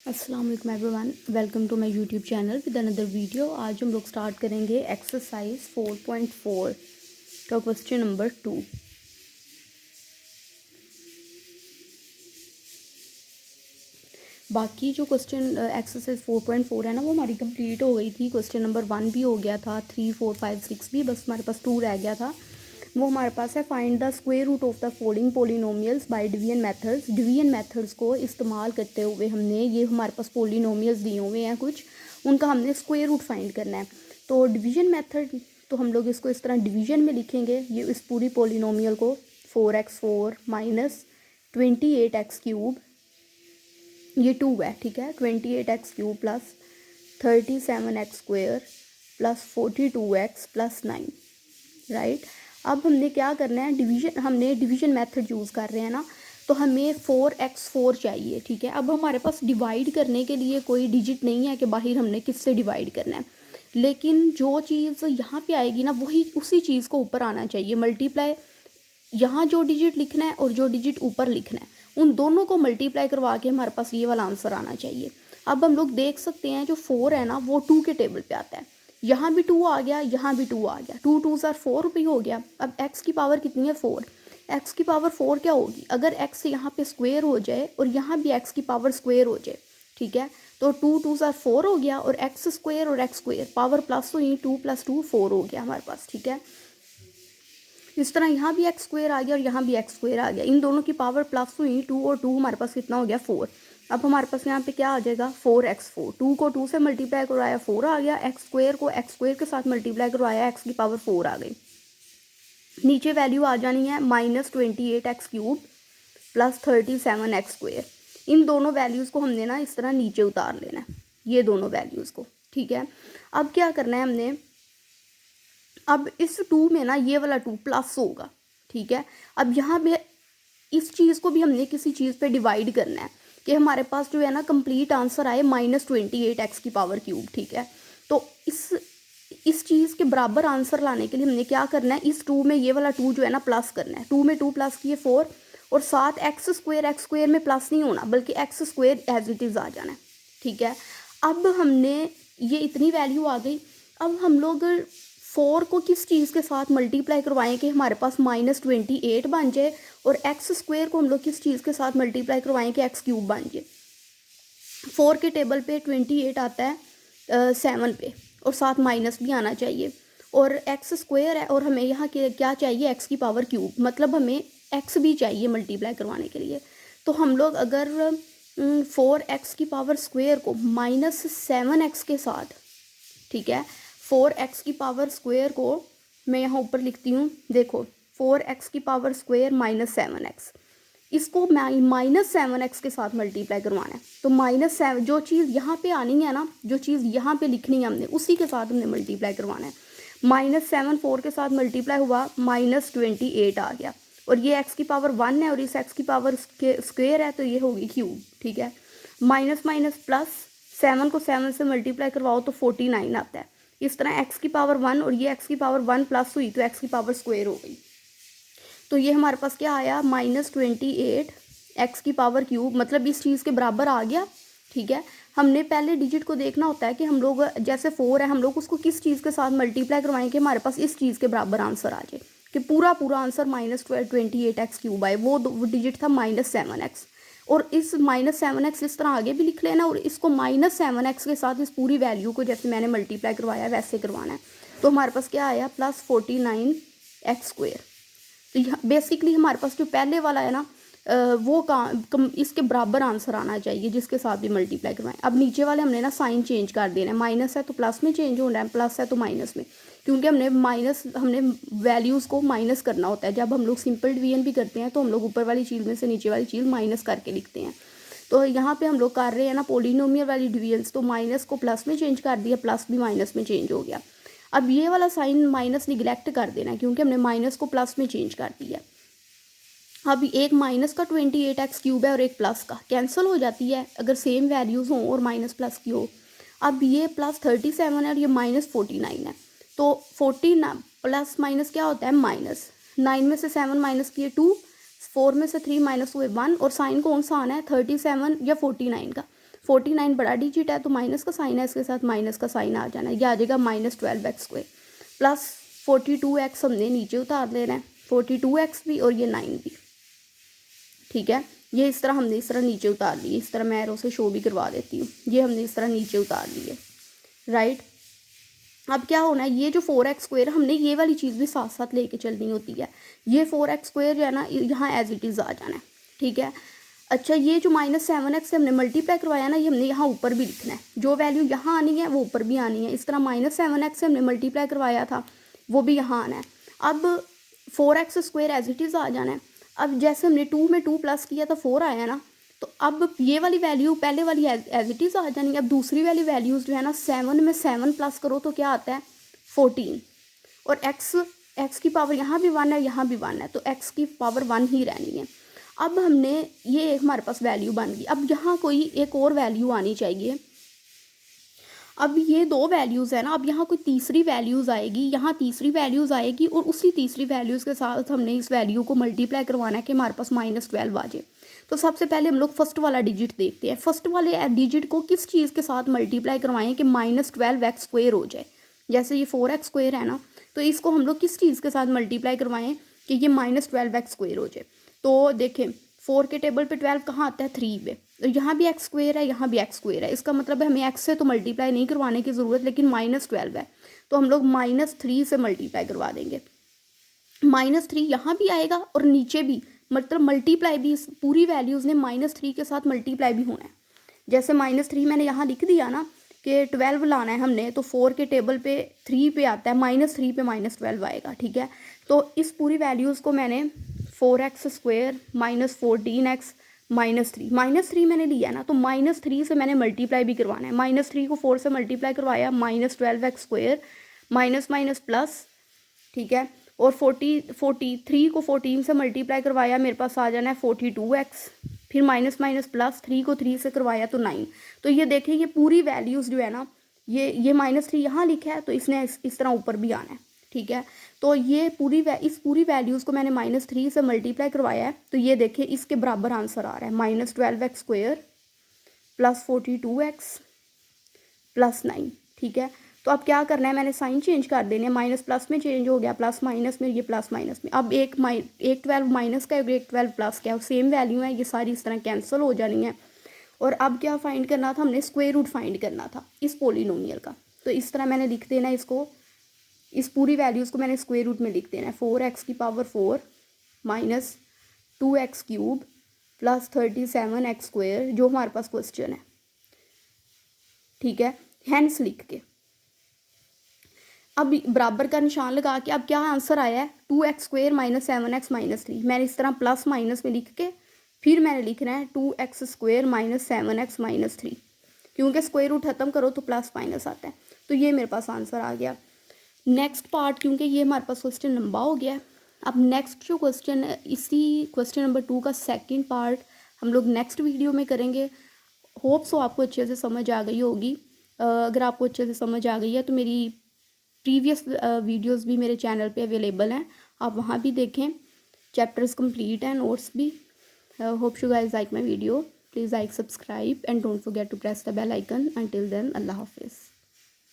अस्सलाम वालेकुम everyone, welcome to my YouTube channel with another video. आज हम लोग स्टार्ट करेंगे एक्सरसाइज 4.4 का क्वेश्चन नंबर 2। बाकी जो क्वेश्चन एक्सरसाइज 4.4 है ना, वो हमारी कंप्लीट हो गई थी। क्वेश्चन नंबर 1 भी हो गया था, 3, 4, 5, 6 भी, बस हमारे पास 2 रह गया था। वो हमारे पास है find the square root of the following polynomials by division methods. Division methods को इस्तेमाल करते हुए हमने ये हमारे पास पोलिनोमियल्स दिए हुए हैं कुछ, उनका हमने स्क्वायर रूट फाइंड करना है। तो डिवीजन मेथड, तो हम लोग इसको इस तरह डिवीजन में लिखेंगे, ये इस पूरी पोलिनोमियल को 4x4 माइनस 28x³ ये 2 है, ठीक है। 28x³ plus 37x² plus 42x plus 9, right. अब हमने क्या करना है, हमने डिवीजन मेथड यूज़ कर रहे हैं ना, तो हमें 4x4 चाहिए, ठीक है। अब हमारे पास डिवाइड करने के लिए कोई डिजिट नहीं है कि बाहर हमने किससे डिवाइड करना है, लेकिन जो चीज़ यहाँ पे आएगी ना, वही उसी चीज़ को ऊपर आना चाहिए। मल्टीप्लाई, यहाँ जो डिजिट लिखना है और जो डिजिट ऊपर लिखना है, उन दोनों को मल्टीप्लाई करवा के हमारे पास ये वाला आंसर आना चाहिए। अब हम लोग देख सकते हैं जो 4 है ना, वो 2 के टेबल पे आता है। यहाँ भी 2 आ गया, यहाँ भी 2 आ गया, 2 2 4 भी हो गया। अब x की पावर कितनी है, 4। x की पावर 4 क्या होगी, अगर x यहाँ पे स्क्वेयर हो जाए और यहाँ भी x की पावर स्क्वेयर हो जाए, ठीक है, तो 2 2 4 हो गया, और x स्क्वेयर और x स्क्वेयर पावर प्लस हुई, 2 + 2 4 हो गया हमारे पास, ठीक है। इस तरह यहाँ भी x स्क्वेयर आ गया और यहाँ भी x स्क्वेयर आ गया, इन दोनों की पावर प्लस हुई, 2 और 2 हमारे पास कितना हो गया, 4। अब हमारे पास यहाँ पे क्या आ जाएगा, 4x4। 2 को 2 से मल्टीप्लाई करवाया, 4 आ गया। x स्क्वेयर को x स्क्वेयर के साथ मल्टीप्लाई करवाया, x की पावर 4 आ गई। नीचे वैल्यू आ जानी है -28x³ प्लस 37x²। इन दोनों वैल्यूज़ को हमने ना इस तरह नीचे उतार लेना है, ये दोनों वैल्यूज़ को, ठीक है। अब क्या करना है हमने, अब इस 2 में ना ये वाला 2 प्लस होगा, ठीक है। अब यहाँ पे इस चीज़ को भी हमने किसी चीज़ पे डिवाइड करना है कि हमारे पास जो है ना कंप्लीट आंसर आए -28x³, ठीक है। तो इस चीज़ के बराबर आंसर लाने के लिए हमने क्या करना है, इस 2 में ये वाला 2 जो है ना प्लस करना है। 2 में 2 प्लस किए 4, और साथ x स्क्वेयर में प्लस नहीं होना, बल्कि x square as it is आ जाना है, ठीक है। अब हमने ये इतनी वैल्यू आ गई। अब हम लोग 4 को किस चीज़ के साथ मल्टीप्लाई करवाएं कि हमारे पास -28 बन जाए, और x स्क्वेयर को हम लोग किस चीज़ के साथ मल्टीप्लाई करवाएं कि x³ बन जाए। 4 के टेबल पे 28 आता है 7 पे, और साथ माइनस भी आना चाहिए, और x स्क्वेयर है, और हमें यहाँ के क्या चाहिए, x की पावर क्यूब, मतलब हमें x भी चाहिए मल्टीप्लाई करवाने के लिए। तो हम लोग अगर 4x की पावर स्क्वेयर को -7x के साथ, ठीक है, 4x की पावर स्क्वेयर को मैं यहाँ ऊपर लिखती हूँ, देखो 4x की पावर स्क्वेयर -7x, इसको -7x के साथ मल्टीप्लाई करवाना है। तो -7, जो चीज़ यहाँ पे आनी है ना, जो चीज़ यहाँ पे लिखनी है हमने, उसी के साथ हमने मल्टीप्लाई करवाना है। -7 4 के साथ मल्टीप्लाई हुआ, -28 आ गया, और ये x की पावर 1 है और इस x की पावर स्क्वेयर है, तो ये होगी क्यूब, ठीक है। माइनस माइनस प्लस, 7 को 7 से मल्टीप्लाई करवाओ तो 49 आता है। इस तरह x की पावर 1 और ये x की पावर 1 प्लस हुई, तो x की पावर स्क्वेयर हो गई। तो ये हमारे पास क्या आया, -28 x की पावर क्यूब, मतलब इस चीज़ के बराबर आ गया, ठीक है। हमने पहले डिजिट को देखना होता है कि हम लोग, जैसे 4 है, हम लोग उसको किस चीज़ के साथ मल्टीप्लाई करवाएं कि हमारे पास इस चीज़ के बराबर आंसर आ जाए, कि पूरा आंसर -28x³ आए। वो डिजिट था -7x, और इस -7x इस तरह आगे भी लिख लेना, और इसको -7x के साथ इस पूरी वैल्यू को जैसे मैंने मल्टीप्लाई करवाया वैसे करवाना है। तो हमारे पास क्या आया, +49x²। तो यहाँ बेसिकली हमारे पास जो पहले वाला है ना, वो इसके बराबर आंसर आना चाहिए जिसके साथ भी मल्टीप्लाई करवाएं। अब नीचे वाले हमने ना साइन चेंज कर देना है, माइनस है तो प्लस में चेंज होना है, प्लस है तो माइनस में, क्योंकि हमने वैल्यूज़ को माइनस करना होता है। जब हम लोग सिंपल डिवीजन भी करते हैं तो हम लोग ऊपर वाली चीज़ में से नीचे वाली चीज़ माइनस करके लिखते हैं। तो यहाँ पे हम लोग कर रहे हैं ना पोलिनोमियल वाली डिवीजन, तो माइनस को प्लस में चेंज कर दिया, प्लस भी माइनस में चेंज हो गया। अब ये वाला साइन माइनस निगलेक्ट कर देना है, क्योंकि हमने माइनस को प्लस में चेंज कर दिया। अब एक माइनस का 28x³ है और एक प्लस का, कैंसिल हो जाती है अगर सेम वैल्यूज़ हों और माइनस प्लस की हो। अब ये +37 है और ये -49 है, तो 40 प्लस माइनस क्या होता है, माइनस। 9 में से 7 माइनस किए 2, 4 में से 3 माइनस हुए 1, और साइन कौन सा आना है, 37 या 49 का। 49 बड़ा डिजिट है तो माइनस का साइन है, इसके साथ माइनस का साइन आ जाना है, ये आ जाएगा -12x² प्लस 42x हमने नीचे उतार लेना है, 42x भी और ये 9 भी, ठीक है। ये इस तरह हमने इस तरह नीचे उतार लिए, इस तरह मैं एरो से शो भी करवा देती हूँ, ये हमने इस तरह नीचे उतार लिए, राइट। अब क्या होना है, ये जो 4x² हमने ये वाली चीज़ भी साथ साथ लेके चलनी होती है, ये 4x² जो है ना यहाँ एज इट इज़ आ जाना है, ठीक है। अच्छा, ये जो -7x से हमने मल्टीप्लाई करवाया ना, ये हमने यहाँ ऊपर भी लिखना है, जो वैल्यू यहाँ आनी है वो ऊपर भी आनी है। इस तरह -7x से हमने मल्टीप्लाई करवाया था वो भी यहाँ आना है। अब 4x² एज इट इज़ आ जाना है। अब जैसे हमने 2 में 2 प्लस किया तो 4 आया ना, तो अब ये वाली वैल्यू पहले वाली एज इट इज़ आ जानी है। अब दूसरी वाली वैल्यूज़ जो है ना, 7 में 7 प्लस करो तो क्या आता है 14, और x की पावर यहाँ भी 1 है, यहाँ भी 1 है, तो x की पावर 1 ही रहनी है। अब हमने ये एक हमारे पास वैल्यू बन गई, अब यहाँ कोई एक और वैल्यू आनी चाहिए। अब ये 2 वैल्यूज़ है ना, अब यहाँ कोई तीसरी वैल्यूज़ आएगी, यहाँ तीसरी वैल्यूज़ आएगी और उसी तीसरी वैल्यूज़ के साथ हमने इस वैल्यू को मल्टीप्लाई करवाना है कि हमारे पास -12 आ जाए। तो सबसे पहले हम लोग फर्स्ट वाला डिजिट देखते हैं, फर्स्ट वाले डिजिट को किस चीज़ के साथ मल्टीप्लाई करवाएं कि -12x² हो जाए। जैसे ये 4x² है ना, तो इसको हम लोग किस चीज़ के साथ मल्टीप्लाई करवाएं कि ये -12x² हो जाए। तो देखें 4 के टेबल पे 12 कहाँ आता है 3 पे, तो यहाँ भी x² है, यहाँ भी x² है, इसका मतलब है हमें x से तो मल्टीप्लाई नहीं करवाने की ज़रूरत, लेकिन -12 है तो हम लोग -3 से मल्टीप्लाई करवा देंगे। -3 यहाँ भी आएगा और नीचे भी, मतलब मल्टीप्लाई भी, इस पूरी वैल्यूज़ ने -3 के साथ मल्टीप्लाई भी होना है। जैसे -3 मैंने यहाँ लिख दिया ना कि 12 लाना है हमने, तो 4 के टेबल पे 3 पे आता है, -3 पे -12 आएगा, ठीक है। तो इस पूरी वैल्यूज़ को मैंने 4x² -14x -3 मैंने लिया ना, तो -3 से मैंने मल्टीप्लाई भी करवाना है। -3 को 4 से मल्टीप्लाई करवाया, -12x² माइनस प्लस, ठीक है। और 43 को 14 से मल्टीप्लाई करवाया, मेरे पास आ जाना है 42x, फिर माइनस प्लस 3 को 3 से करवाया तो 9। तो ये देखें, ये पूरी वैल्यूज़ जो है ना, ये -3 यहाँ लिखा है तो इसने इस तरह ऊपर भी आना है, ठीक है। तो ये इस पूरी वैल्यूज़ को मैंने -3 से मल्टीप्लाई करवाया है, तो ये देखिए इसके बराबर आंसर आ रहा है -12x² प्लस 42x प्लस 9, ठीक है। तो अब क्या करना है, मैंने साइन चेंज कर देने, माइनस प्लस में चेंज हो गया, प्लस माइनस में, ये प्लस माइनस में। अब एक 12 माइनस का है, एक 12 प्लस का है, सेम वैल्यू है, ये सारी इस तरह कैंसिल हो जानी है। और अब क्या फाइंड करना था, हमने स्क्वायर रूट फाइंड करना था इस पोलिनोमियल का। तो इस तरह मैंने लिख देना इसको, इस पूरी वैल्यूज़ को मैंने स्क्वायर रूट में लिख देना है। 4x की power 4 minus 2x³ plus 37x², जो हमारे पास क्वेश्चन है, ठीक है, हैंस लिख के। अब बराबर का निशान लगा के अब क्या आंसर आया है 2x² -7x -3। मैंने इस तरह प्लस माइनस में लिख के फिर मैंने लिखना है 2x² -7x -3, क्योंकि स्क्वायर रूट खत्म करो तो प्लस माइनस आता है। तो ये मेरे पास आंसर आ गया। नेक्स्ट पार्ट, क्योंकि ये हमारे पास क्वेश्चन लंबा हो गया है, अब नेक्स्ट जो क्वेश्चन है, इसी क्वेश्चन नंबर 2 का सेकंड पार्ट हम लोग नेक्स्ट वीडियो में करेंगे। होप सो आपको अच्छे से समझ आ गई होगी। अगर आपको अच्छे से समझ आ गई है तो मेरी प्रीवियस वीडियोस भी मेरे चैनल पे अवेलेबल हैं, आप वहाँ भी देखें। चैप्टर्स कंप्लीट हैं, नोट्स भी। Hope you guys like my video, please like, subscribe and don't forget to press the bell icon. Until then, अल्लाह हाफिज़।